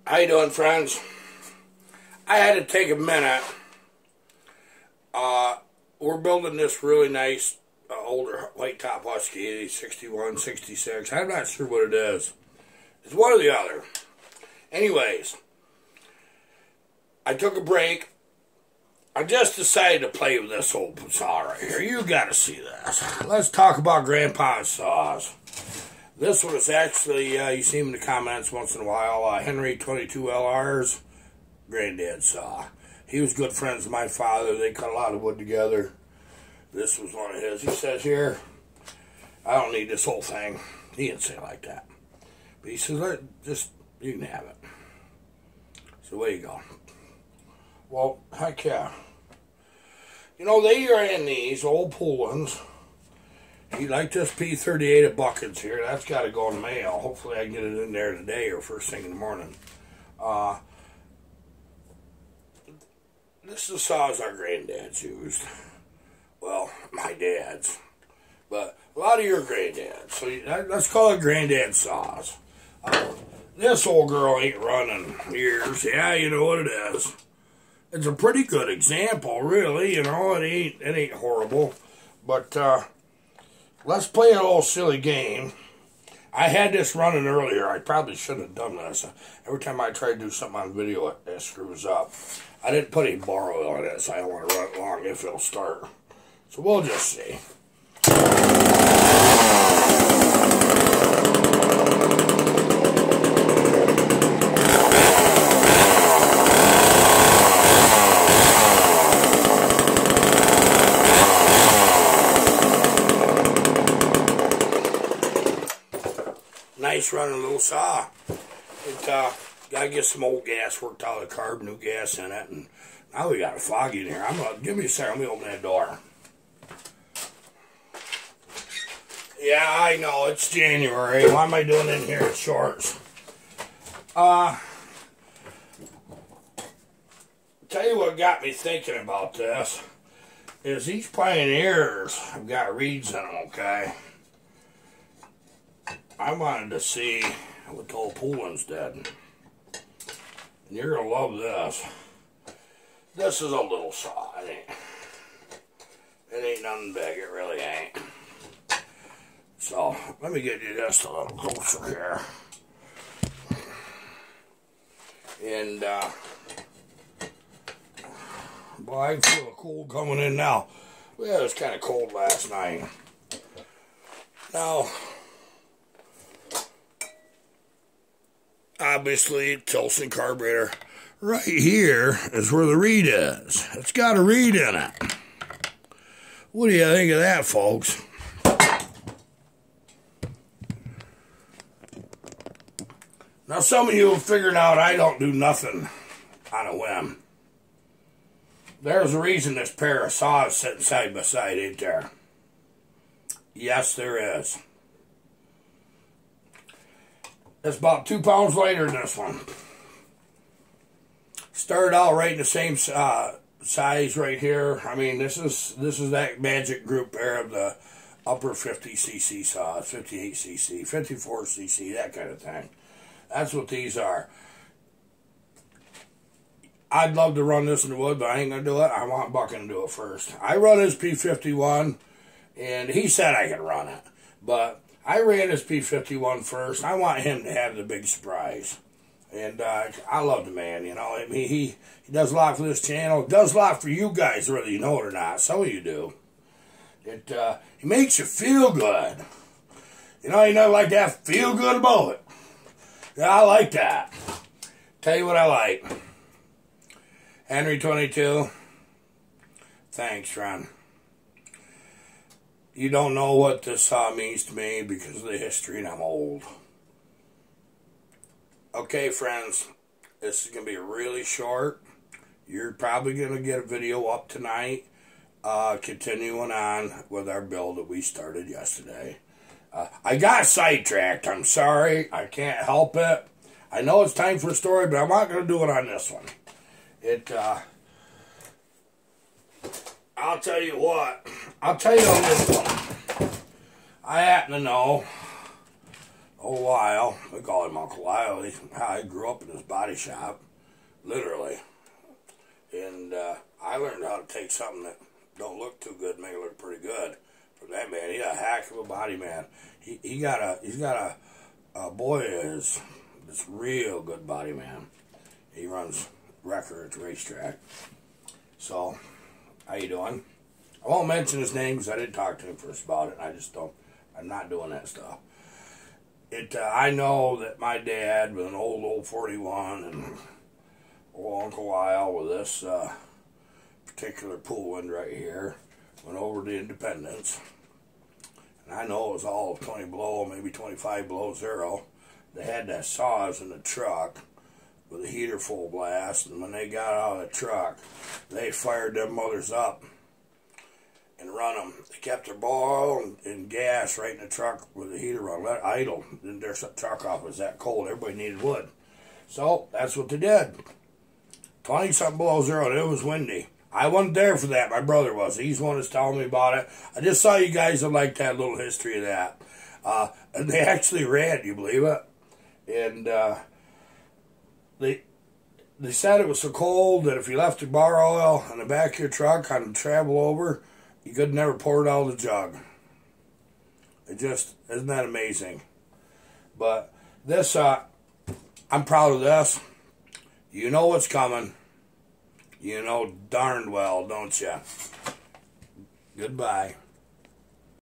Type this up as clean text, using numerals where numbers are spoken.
How you doing, friends? I had to take a minute. We're building this really nice older white top husky, 61, 66. I'm not sure what it is. It's one or the other. Anyways, I took a break. I just decided to play with this old saw right here. You got to see this. Let's talk about Grandpa's saws. This one is actually, you see him in the comments once in a while, Henry22lr's granddad saw. He was good friends with my father. They cut a lot of wood together. This was one of his. He says here, I don't need this whole thing. He didn't say it like that. But he says, you can have it. So there you go. Well, heck yeah. You know, they are in these old Poulans. You like this P38 of buckets here. That's got to go in the mail. Hopefully I can get it in there today or first thing in the morning. This is the saws our granddads used. Well, my dad's. But a lot of your granddads. So let's call it granddad saws. This old girl ain't running years. Yeah, you know what it is. It's a pretty good example, really. You know, it ain't horrible. But let's play a little silly game. I had this running earlier. I probably shouldn't have done this. Every time I try to do something on video, it screws up. I didn't put any bar oil in it, so I don't want to run it long if it'll start. So we'll just see. Nice running little saw. Gotta get some old gas worked out of the carb, new gas in it, and now we got a foggy in here. Give me a second, let me open that door. Yeah, I know, it's January. Why am I doing in here in shorts? Tell you what got me thinking about this is these Pioneers have got reeds in them, okay? I wanted to see what the old Poulan's did. And you're going to love this. This is a little saw. It ain't nothing big. It really ain't. So, let me get you just a little closer here. And, boy, I can feel the cold coming in now. Yeah, it was kind of cold last night. Now, obviously, Tilson carburetor. Right here is where the reed is. It's got a reed in it. What do you think of that, folks? Now, some of you have figured out I don't do nothing on a whim. There's a reason this pair of saws sitting side by side, ain't there? Yes, there is. It's about 2 pounds lighter than this one. Started out right in the same size right here. I mean, this is that magic group there of the upper 50cc saws, 58cc, 54cc, that kind of thing. That's what these are. I'd love to run this in the wood, but I ain't going to do it. I want Buckin to do it first. I run his P51, and he said I could run it. But I ran his P51 first. I want him to have the big surprise. And I love the man, you know. I mean, he does a lot for this channel. Does a lot for you guys, whether you know it or not. Some of you do. He makes you feel good. You know, you know, like that feel good about it. Yeah, I like that. Tell you what I like. Henry22. Thanks, Ron. You don't know what this saw means to me because of the history, and I'm old. Okay, friends, this is going to be really short. You're probably going to get a video up tonight, continuing on with our build that we started yesterday. I got sidetracked. I'm sorry. I can't help it. I know it's time for a story, but I'm not going to do it on this one. I'll tell you what. I'll tell you on this one. I happen to know old Lyle, we call him Uncle Lyle. I grew up in his body shop, literally. And I learned how to take something that don't look too good, make it look pretty good. From that man, he's a heck of a body man. He's got a boy is this real good body man. He runs records, racetrack. So, how you doing? I won't mention his name because I didn't talk to him first about it. I just don't. I'm not doing that stuff. I know that my dad was an old 41 and old Uncle Lyle with this particular Poulan right here went over to Independence. And I know it was all 20 below, maybe 25 below zero. They had that saws in the truck with a heater full blast, and when they got out of the truck, they fired them mothers up and run them. They kept their oil and gas right in the truck with the heater on, let it idle. Then their truck off was that cold. Everybody needed wood. So that's what they did. 20-something below zero, and it was windy. I wasn't there for that. My brother was. He's the one that's telling me about it. I just saw you guys would like that little history of that. And they actually ran, you believe it? And they said it was so cold that if you left your bar oil in the back of your truck on the travel over, you could never pour it out of the jug. It just, isn't that amazing? But this, I'm proud of this. You know what's coming. You know darned well, don't you? Goodbye.